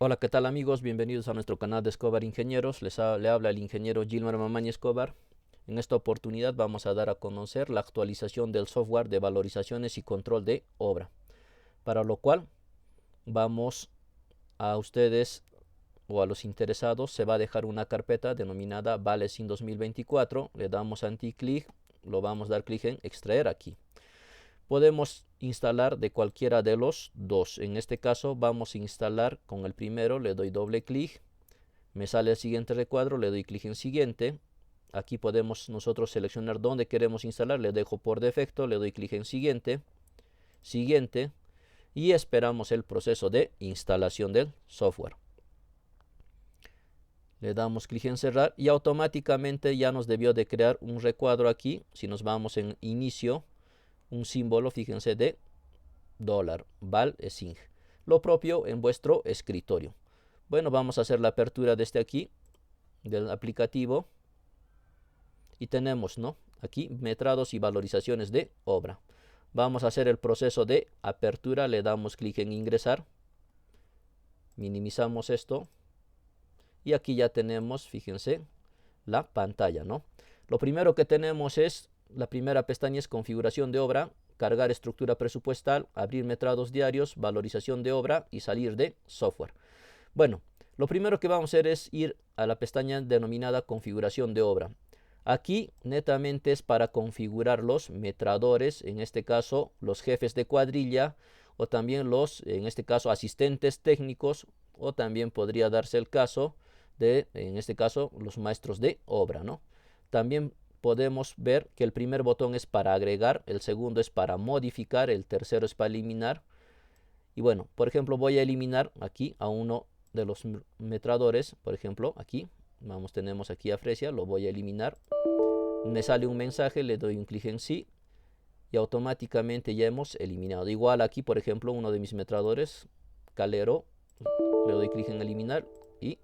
Hola, ¿qué tal amigos? Bienvenidos a nuestro canal de Escobar Ingenieros. Le habla el ingeniero Gilmar Mamaña Escobar. En esta oportunidad vamos a dar a conocer la actualización del software de valorizaciones y control de obra. Para lo cual vamos a ustedes o a los interesados se va a dejar una carpeta denominada ValeSIM 2024. Le damos anti-clic, lo vamos a dar clic en extraer aquí. Podemos instalar de cualquiera de los dos. En este caso vamos a instalar con el primero, le doy doble clic, me sale el siguiente recuadro, le doy clic en siguiente. Aquí podemos nosotros seleccionar dónde queremos instalar, le dejo por defecto, le doy clic en siguiente, siguiente y esperamos el proceso de instalación del software. Le damos clic en cerrar y automáticamente ya nos debió de crear un recuadro aquí. Si nos vamos en inicio, un símbolo, fíjense, de dólar, ValeSIM. Lo propio en vuestro escritorio. Bueno, vamos a hacer la apertura desde aquí, del aplicativo. Y tenemos, ¿no? Aquí, metrados y valorizaciones de obra. Vamos a hacer el proceso de apertura. Le damos clic en ingresar. Minimizamos esto. Y aquí ya tenemos, fíjense, la pantalla, ¿no? Lo primero que tenemos es, la primera pestaña es configuración de obra, cargar estructura presupuestal, abrir metrados diarios, valorización de obra y salir de software. Bueno, lo primero que vamos a hacer es ir a la pestaña denominada configuración de obra. Aquí netamente es para configurar los metradores, en este caso los jefes de cuadrilla o también los, en este caso, asistentes técnicos, o también podría darse el caso de, en este caso, los maestros de obra, ¿no? También podemos ver que el primer botón es para agregar, el segundo es para modificar, el tercero es para eliminar. Y bueno, por ejemplo, voy a eliminar aquí a uno de los metradores, por ejemplo, aquí, tenemos aquí a Fresia, lo voy a eliminar. Me sale un mensaje, le doy un clic en sí y automáticamente ya hemos eliminado. Igual aquí, por ejemplo, uno de mis metradores, Calero, le doy clic en eliminar y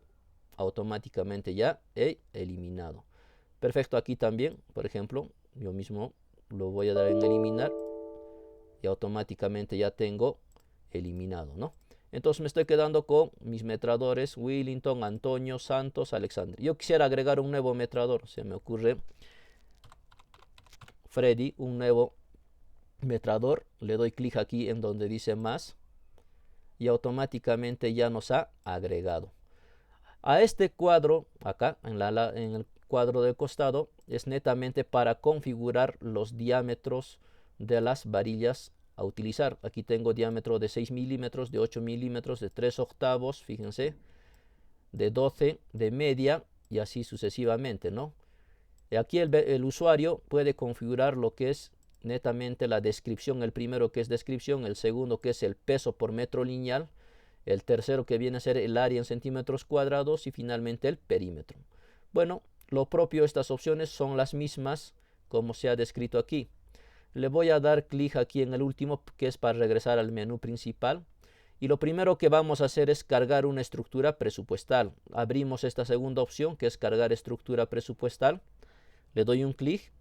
automáticamente ya he eliminado. Perfecto, aquí también, por ejemplo, yo mismo lo voy a dar en eliminar y automáticamente ya tengo eliminado, ¿no? Entonces me estoy quedando con mis metradores Willington, Antonio, Santos, Alexander. Yo quisiera agregar un nuevo metrador, se me ocurre Freddy, un nuevo metrador. Le doy clic aquí en donde dice más y automáticamente ya nos ha agregado. A este cuadro, acá en el cuadro de costado, es netamente para configurar los diámetros de las varillas a utilizar. Aquí tengo diámetro de 6 milímetros, de 8 milímetros, de 3 octavos, fíjense, de 12, de media y así sucesivamente, ¿no? Y aquí el usuario puede configurar lo que es netamente la descripción, el primero que es descripción, el segundo que es el peso por metro lineal, el tercero que viene a ser el área en centímetros cuadrados y finalmente el perímetro. Bueno, lo propio, estas opciones son las mismas como se ha descrito aquí. Le voy a dar clic aquí en el último, que es para regresar al menú principal. Y lo primero que vamos a hacer es cargar una estructura presupuestal. Abrimos esta segunda opción, que es cargar estructura presupuestal. Le doy un clic.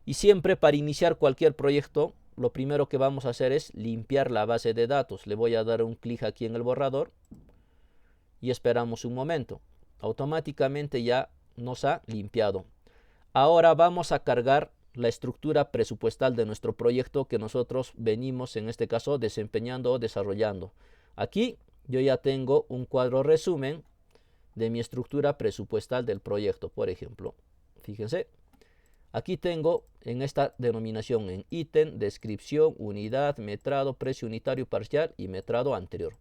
Y siempre para iniciar cualquier proyecto, lo primero que vamos a hacer es limpiar la base de datos. Le voy a dar un clic aquí en el borrador. Y esperamos un momento. Automáticamente ya nos ha limpiado. Ahora vamos a cargar la estructura presupuestal de nuestro proyecto que nosotros venimos, en este caso, desempeñando o desarrollando. Aquí yo ya tengo un cuadro resumen de mi estructura presupuestal del proyecto, por ejemplo. Fíjense, aquí tengo en esta denominación en ítem, descripción, unidad, metrado, precio unitario parcial y metrado anterior.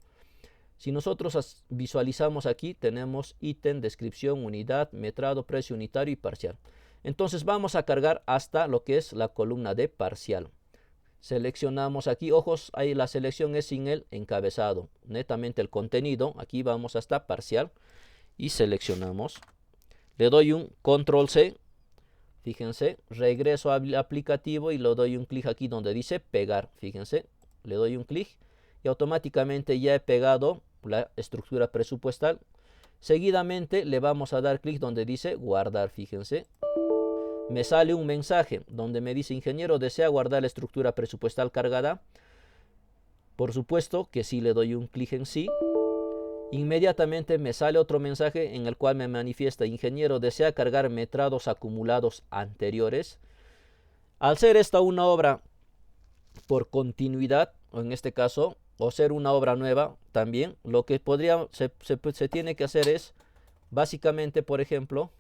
Si nosotros visualizamos aquí, tenemos ítem, descripción, unidad, metrado, precio unitario y parcial. Entonces vamos a cargar hasta lo que es la columna de parcial. Seleccionamos aquí, ojos, ahí la selección es sin el encabezado, netamente el contenido. Aquí vamos hasta parcial y seleccionamos. Le doy un control C, fíjense, regreso al aplicativo y le doy un clic aquí donde dice pegar. Fíjense, le doy un clic y automáticamente ya he pegado la estructura presupuestal. Seguidamente le vamos a dar clic donde dice guardar, fíjense. Me sale un mensaje donde me dice: ingeniero, ¿desea guardar la estructura presupuestal cargada? Por supuesto que sí, le doy un clic en sí Inmediatamente me sale otro mensaje en el cual me manifiesta: ingeniero, desea cargar metrados acumulados anteriores. Al ser esta una obra por continuidad, o en este caso, o ser una obra nueva también, lo que se tiene que hacer es básicamente, por ejemplo,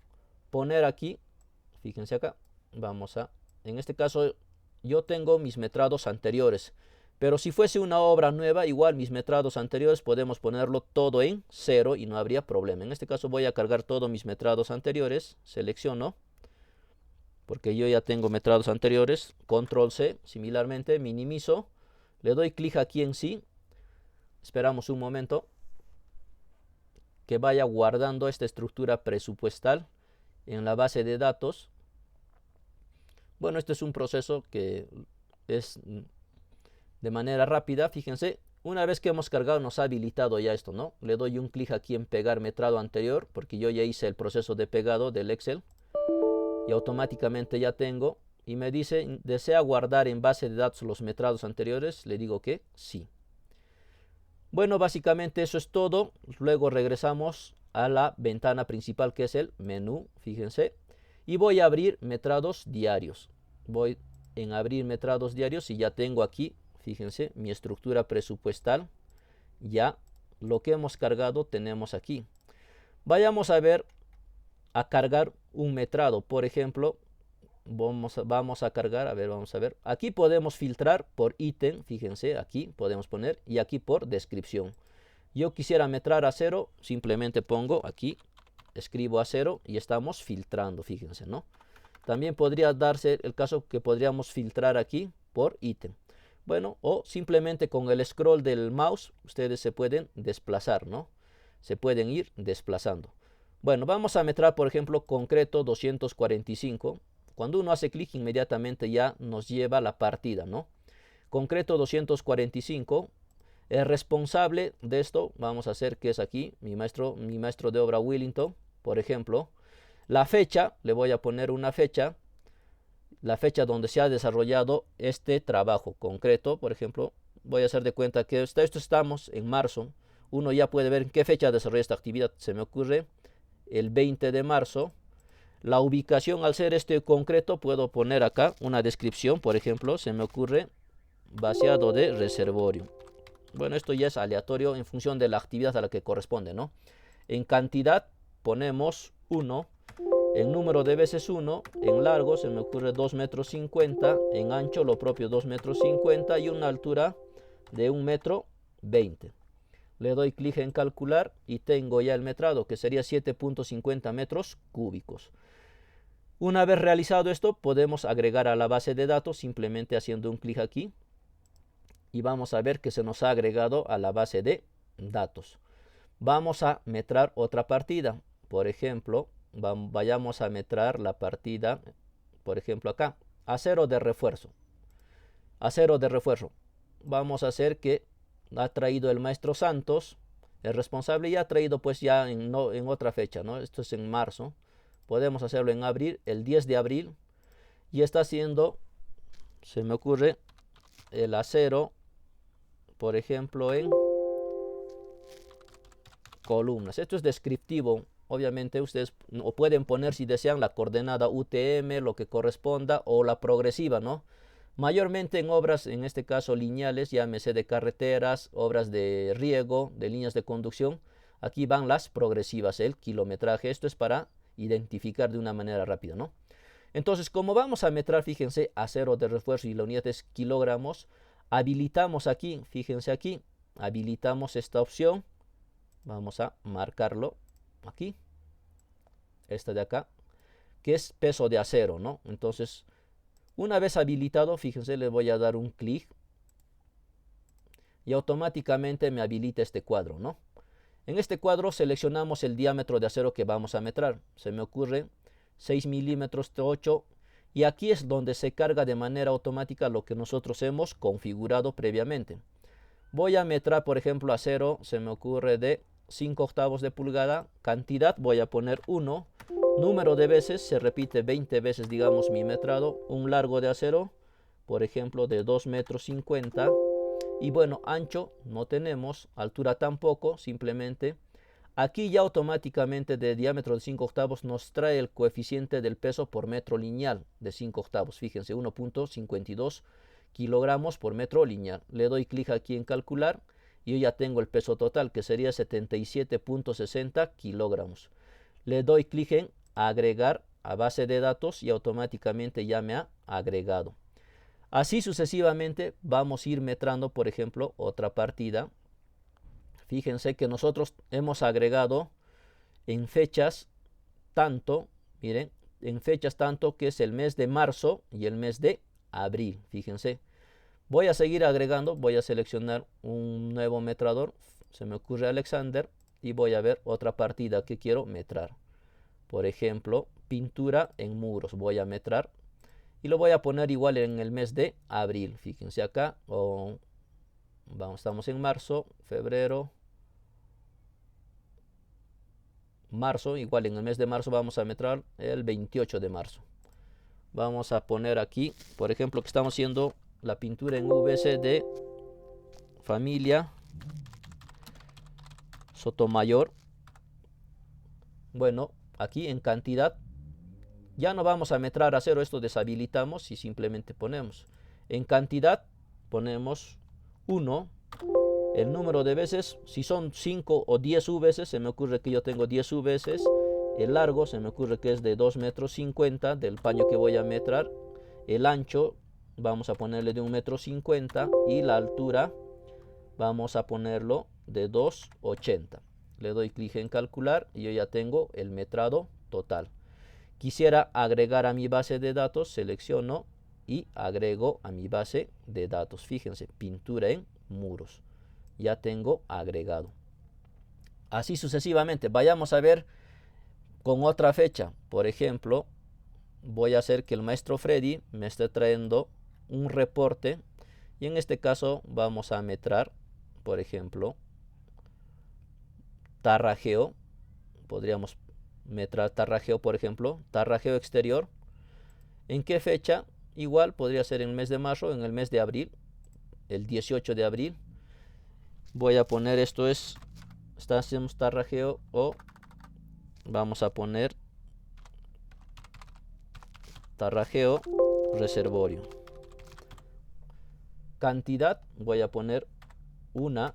poner aquí, fíjense acá, en este caso yo tengo mis metrados anteriores, pero si fuese una obra nueva, igual mis metrados anteriores podemos ponerlo todo en 0 y no habría problema. En este caso voy a cargar todos mis metrados anteriores, selecciono, porque yo ya tengo metrados anteriores, control C, similarmente minimizo, le doy clic aquí en sí, esperamos un momento que vaya guardando esta estructura presupuestal en la base de datos. Bueno, este es un proceso que es de manera rápida. Fíjense, una vez que hemos cargado nos ha habilitado ya esto, ¿no? Le doy un clic aquí en pegar metrado anterior, porque yo ya hice el proceso de pegado del Excel y automáticamente ya tengo, y me dice: ¿desea guardar en base de datos los metrados anteriores? Le digo que sí. Bueno, básicamente eso es todo. Luego regresamos a la ventana principal, que es el menú, fíjense, y voy a abrir metrados diarios. Voy en abrir metrados diarios y ya tengo aquí, fíjense, mi estructura presupuestal. Ya lo que hemos cargado tenemos aquí. Vayamos a ver, a cargar un metrado. Por ejemplo, vamos a cargar, vamos a ver. Aquí podemos filtrar por ítem, fíjense, aquí podemos poner, y aquí por descripción. Yo quisiera metrar a 0, simplemente pongo aquí, escribo a 0 y estamos filtrando, fíjense, ¿no? También podría darse el caso que podríamos filtrar aquí por ítem. Bueno, o simplemente con el scroll del mouse ustedes se pueden desplazar, ¿no? Se pueden ir desplazando. Bueno, vamos a metrar, por ejemplo, concreto 245. Cuando uno hace clic, inmediatamente ya nos lleva a la partida, ¿no? Concreto 245. El responsable de esto, vamos a hacer que es aquí, mi maestro de obra Willington, por ejemplo. La fecha, le voy a poner una fecha, la fecha donde se ha desarrollado este trabajo concreto. Por ejemplo, voy a hacer de cuenta que esto estamos en marzo. Uno ya puede ver en qué fecha desarrolla esta actividad. Se me ocurre el 20 de marzo. La ubicación, al ser este concreto, puedo poner acá una descripción. Por ejemplo, se me ocurre vaciado de reservorio. Bueno, esto ya es aleatorio en función de la actividad a la que corresponde, ¿no? En cantidad ponemos 1. En número de veces 1. En largo se me ocurre 2,50 m. En ancho lo propio 2,50 m. Y una altura de 1,20 m. Le doy clic en calcular y tengo ya el metrado, que sería 7,50 metros cúbicos. Una vez realizado esto, podemos agregar a la base de datos simplemente haciendo un clic aquí. Y vamos a ver que se nos ha agregado a la base de datos. Vamos a metrar otra partida. Por ejemplo, vayamos a metrar la partida, por ejemplo acá, acero de refuerzo. Acero de refuerzo. Vamos a hacer que ha traído el maestro Santos, el responsable, y ha traído pues ya en otra fecha, ¿no? Esto es en marzo. Podemos hacerlo en abril, el 10 de abril. Y está haciendo, se me ocurre, el acero, por ejemplo, en columnas. Esto es descriptivo. Obviamente ustedes pueden poner, si desean, la coordenada UTM, lo que corresponda, o la progresiva, ¿no? Mayormente en obras, en este caso lineales, llámese de carreteras, obras de riego, de líneas de conducción. Aquí van las progresivas, el kilometraje. Esto es para identificar de una manera rápida, ¿no? Entonces, como vamos a metrar, fíjense, acero de refuerzo y la unidad es kilogramos, habilitamos aquí, fíjense aquí, habilitamos esta opción. Vamos a marcarlo aquí, esta de acá, que es peso de acero, ¿no? Entonces, una vez habilitado, fíjense, le voy a dar un clic y automáticamente me habilita este cuadro, ¿no? En este cuadro seleccionamos el diámetro de acero que vamos a metrar. Se me ocurre 6 milímetros de 8, y aquí es donde se carga de manera automática lo que nosotros hemos configurado previamente. Voy a metrar, por ejemplo, acero, se me ocurre de 5/8 de pulgada. Cantidad voy a poner 1. Número de veces se repite 20 veces, digamos, mi metrado. Un largo de acero, por ejemplo, de 2,50 m. Y bueno, ancho no tenemos, altura tampoco, simplemente Aquí ya automáticamente de diámetro de 5 octavos nos trae el coeficiente del peso por metro lineal de 5 octavos. Fíjense, 1.52 kilogramos por metro lineal. Le doy clic aquí en calcular y yo ya tengo el peso total, que sería 77.60 kilogramos. Le doy clic en agregar a base de datos y automáticamente ya me ha agregado. Así sucesivamente vamos a ir metrando, por ejemplo, otra partida. Fíjense que nosotros hemos agregado en fechas tanto, miren, en fechas tanto que es el mes de marzo y el mes de abril. Fíjense, voy a seguir agregando, voy a seleccionar un nuevo metrador, se me ocurre Alexander, y voy a ver otra partida que quiero metrar. Por ejemplo, pintura en muros, voy a metrar y lo voy a poner igual en el mes de abril. Fíjense acá, estamos en marzo, febrero, marzo, igual en el mes de marzo vamos a metrar el 28 de marzo. Vamos a poner aquí, por ejemplo, que estamos haciendo la pintura en VC de familia Sotomayor. Bueno, aquí en cantidad ya no vamos a metrar a cero, esto deshabilitamos y simplemente ponemos en cantidad, ponemos 1. El número de veces, si son 5 o 10 veces, se me ocurre que yo tengo 10 veces. El largo se me ocurre que es de 2,50 metros del paño que voy a metrar. El ancho vamos a ponerle de 1,50 metros y la altura vamos a ponerlo de 2,80. Le doy clic en calcular y yo ya tengo el metrado total. Quisiera agregar a mi base de datos, selecciono y agrego a mi base de datos. Fíjense, pintura en muros. Ya tengo agregado. Así sucesivamente. Vayamos a ver con otra fecha. Por ejemplo, voy a hacer que el maestro Freddy me esté trayendo un reporte. Y en este caso vamos a metrar, por ejemplo, tarrajeo. Podríamos metrar tarrajeo, por ejemplo, tarrajeo exterior. ¿En qué fecha? Igual podría ser en el mes de marzo, en el mes de abril, el 18 de abril. Voy a poner hacemos tarrajeo o vamos a poner tarrajeo reservorio. Cantidad, voy a poner una.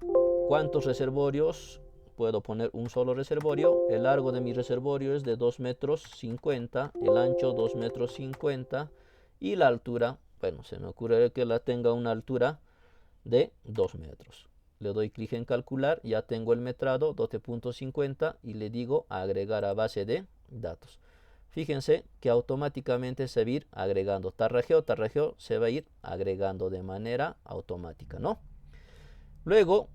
¿Cuántos reservorios? Puedo poner un solo reservorio. El largo de mi reservorio es de 2,50 metros, el ancho 2,50 metros y la altura, bueno, se me ocurre que la tenga una altura de 2 metros. Le doy clic en calcular, ya tengo el metrado 12,50 y le digo agregar a base de datos. Fíjense que automáticamente se va a ir agregando. Tarrajeo se va a ir agregando de manera automática, ¿no? Luego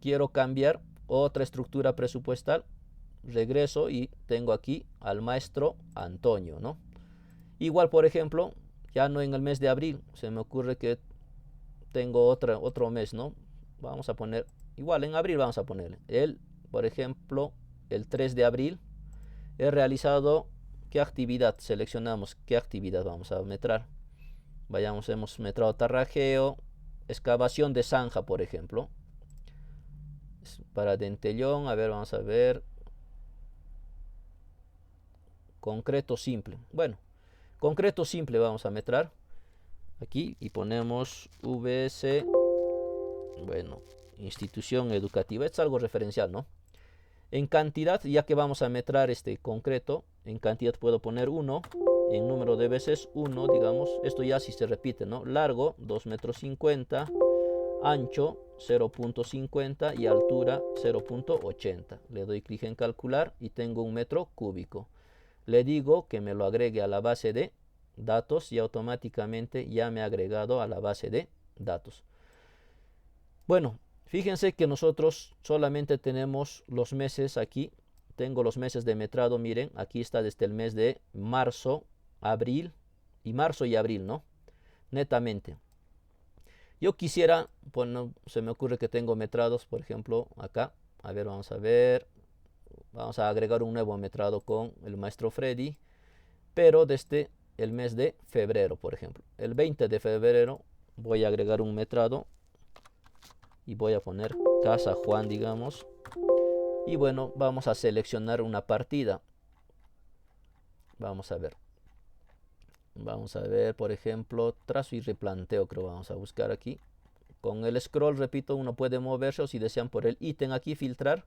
quiero cambiar otra estructura presupuestal. Regreso y tengo aquí al maestro Antonio, ¿no? Igual, por ejemplo, ya no en el mes de abril, se me ocurre que tengo otro mes, ¿no? Vamos a poner, igual en abril vamos a poner por ejemplo, el 3 de abril he realizado, ¿qué actividad? Seleccionamos qué actividad vamos a metrar. Hemos metrado tarrajeo, excavación de zanja, por ejemplo. Para Dentellón, a ver, vamos a ver. Concreto simple. Bueno, concreto simple vamos a metrar aquí y ponemos VS. Bueno, institución educativa, es algo referencial, ¿no? En cantidad, ya que vamos a metrar este concreto, en cantidad puedo poner 1, en número de veces 1, digamos, esto ya sí se repite, ¿no? Largo, 2,50 metros, ancho, 0,50 y altura, 0,80. Le doy clic en calcular y tengo un metro cúbico. Le digo que me lo agregue a la base de datos y automáticamente ya me ha agregado a la base de datos. Bueno, fíjense que nosotros solamente tenemos los meses aquí. Tengo los meses de metrado, miren, aquí está desde el mes de marzo, abril y marzo y abril, ¿no? Netamente. Yo quisiera, bueno, se me ocurre que tengo metrados, por ejemplo, acá. A ver, vamos a ver. Vamos a agregar un nuevo metrado con el maestro Freddy, pero desde el mes de febrero, por ejemplo. El 20 de febrero voy a agregar un metrado y voy a poner Casa Juan, digamos. Y bueno, vamos a seleccionar una partida. Vamos a ver. Vamos a ver, por ejemplo, trazo y replanteo, creo. Vamos a buscar aquí. Con el scroll, repito, uno puede moverse, o si desean por el ítem aquí filtrar.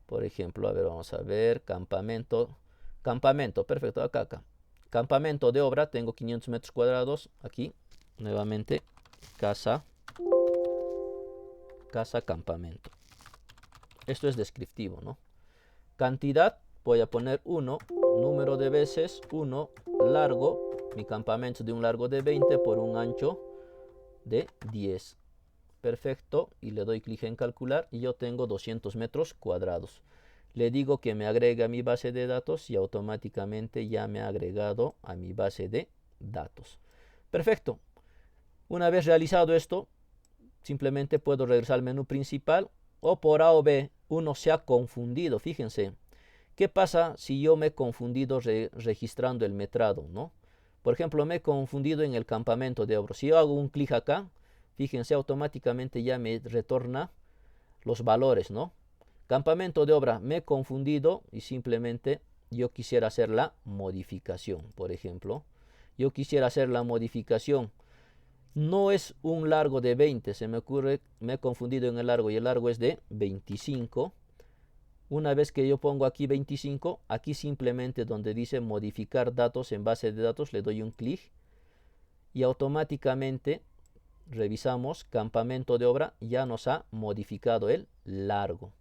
Por ejemplo, a ver, vamos a ver, campamento. Campamento, perfecto, acá. Campamento de obra, tengo 500 metros cuadrados. Aquí, nuevamente, casa, campamento. Esto es descriptivo, ¿no? Cantidad, voy a poner 1. Número de veces, 1. Largo, mi campamento de un largo de 20 por un ancho de 10. Perfecto, y le doy clic en calcular y yo tengo 200 metros cuadrados. Le digo que me agregue a mi base de datos y automáticamente ya me ha agregado a mi base de datos. Perfecto. Una vez realizado esto, simplemente puedo regresar al menú principal, o por A o B uno se ha confundido. Fíjense, ¿qué pasa si yo me he confundido registrando el metrado, ¿no? Por ejemplo, me he confundido en el campamento de obra. Si yo hago un clic acá, fíjense, automáticamente ya me retorna los valores, ¿no? Campamento de obra, me he confundido y simplemente yo quisiera hacer la modificación. Por ejemplo, yo quisiera hacer la modificación. No es un largo de 20, se me ocurre, me he confundido en el largo y el largo es de 25. Una vez que yo pongo aquí 25, aquí simplemente donde dice modificar datos en base de datos, le doy un clic y automáticamente revisamos, campamento de obra ya nos ha modificado el largo.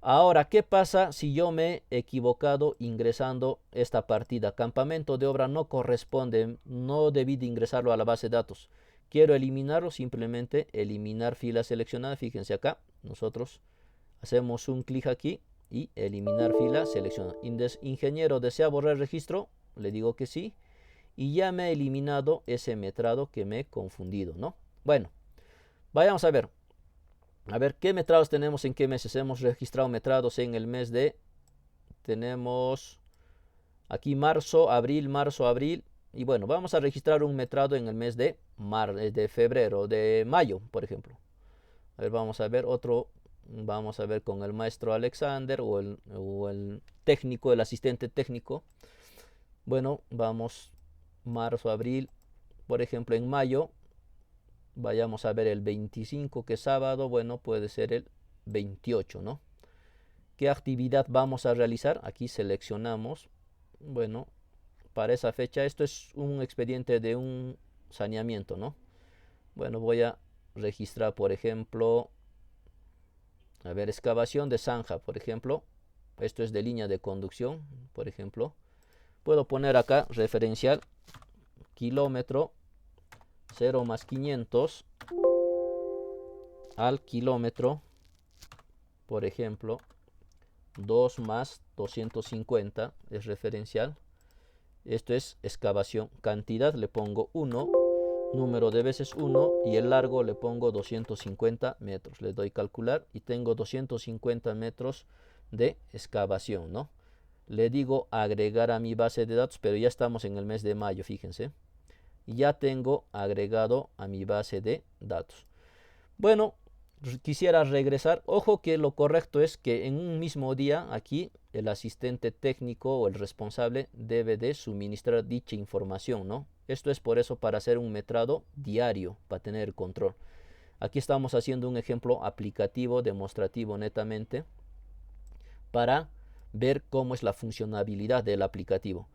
Ahora, ¿qué pasa si yo me he equivocado ingresando esta partida? Campamento de obra no corresponde, no debí de ingresarlo a la base de datos. Quiero eliminarlo, simplemente eliminar fila seleccionada. Fíjense acá, nosotros hacemos un clic aquí y eliminar fila seleccionada. Ingeniero, ¿desea borrar el registro? Le digo que sí. Y ya me ha eliminado ese metrado que me he confundido, ¿no? Bueno, vayamos a ver. A ver, ¿qué metrados tenemos en qué meses? Hemos registrado metrados en el mes de... Tenemos aquí marzo, abril. Y bueno, vamos a registrar un metrado en el mes de febrero, de mayo, por ejemplo. A ver, vamos a ver otro. Vamos a ver con el maestro Alexander o el técnico, el asistente técnico. Bueno, vamos marzo, abril. Por ejemplo, en mayo, vayamos a ver el 25, que es sábado. Bueno, puede ser el 28, ¿no? ¿Qué actividad vamos a realizar? Aquí seleccionamos. Bueno, para esa fecha, esto es un expediente de un saneamiento, ¿no? Bueno, voy a registrar, por ejemplo, a ver, excavación de zanja, por ejemplo. Esto es de línea de conducción, por ejemplo. Puedo poner acá referencial, kilómetro 0 más 500 al kilómetro, por ejemplo, 2 más 250 es referencial. Esto es excavación. Cantidad le pongo 1, número de veces 1 y el largo le pongo 250 metros. Le doy calcular y tengo 250 metros de excavación, ¿no? Le digo agregar a mi base de datos, pero ya estamos en el mes de mayo, fíjense. Ya tengo agregado a mi base de datos. Bueno, quisiera regresar. Ojo que lo correcto es que en un mismo día aquí el asistente técnico o el responsable debe de suministrar dicha información, ¿no? Esto es por eso para hacer un metrado diario, para tener control. Aquí estamos haciendo un ejemplo aplicativo, demostrativo netamente, para ver cómo es la funcionalidad del aplicativo.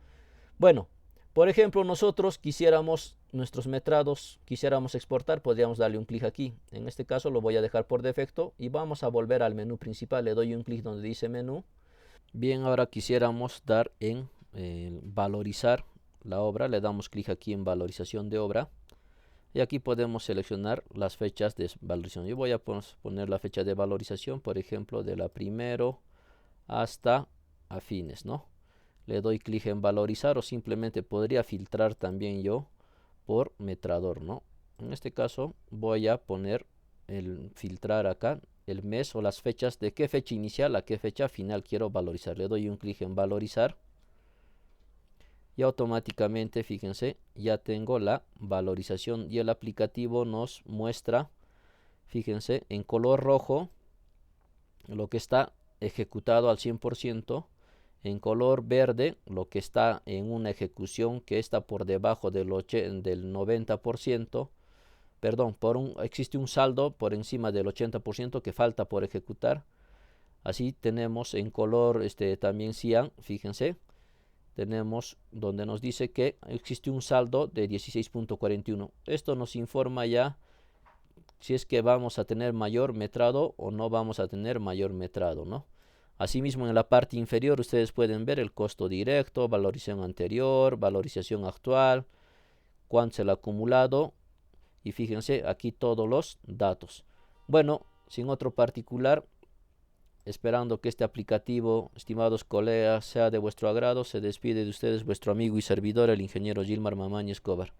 Bueno, por ejemplo, nosotros quisiéramos nuestros metrados, quisiéramos exportar, podríamos darle un clic aquí. En este caso lo voy a dejar por defecto y vamos a volver al menú principal. Le doy un clic donde dice menú. Bien, ahora quisiéramos dar en valorizar la obra. Le damos clic aquí en valorización de obra. Y aquí podemos seleccionar las fechas de valorización. Yo voy a poner la fecha de valorización, por ejemplo, de la primero hasta a fines, ¿no? Le doy clic en valorizar o simplemente podría filtrar también yo por metrador, ¿no? En este caso voy a poner el filtrar acá el mes o las fechas de qué fecha inicial a qué fecha final quiero valorizar. Le doy un clic en valorizar y automáticamente, fíjense, ya tengo la valorización y el aplicativo nos muestra, fíjense, en color rojo lo que está ejecutado al 100%. En color verde, lo que está en una ejecución que está por debajo del 90%. Perdón, existe un saldo por encima del 80% que falta por ejecutar. Así tenemos en color también cian, fíjense, tenemos donde nos dice que existe un saldo de 16.41. Esto nos informa ya si es que vamos a tener mayor metrado o no vamos a tener mayor metrado, ¿no? Asimismo, en la parte inferior ustedes pueden ver el costo directo, valorización anterior, valorización actual, cuánto es el acumulado, y fíjense aquí todos los datos. Bueno, sin otro particular, esperando que este aplicativo, estimados colegas, sea de vuestro agrado, se despide de ustedes vuestro amigo y servidor, el ingeniero Gilmar Mamaña Escobar.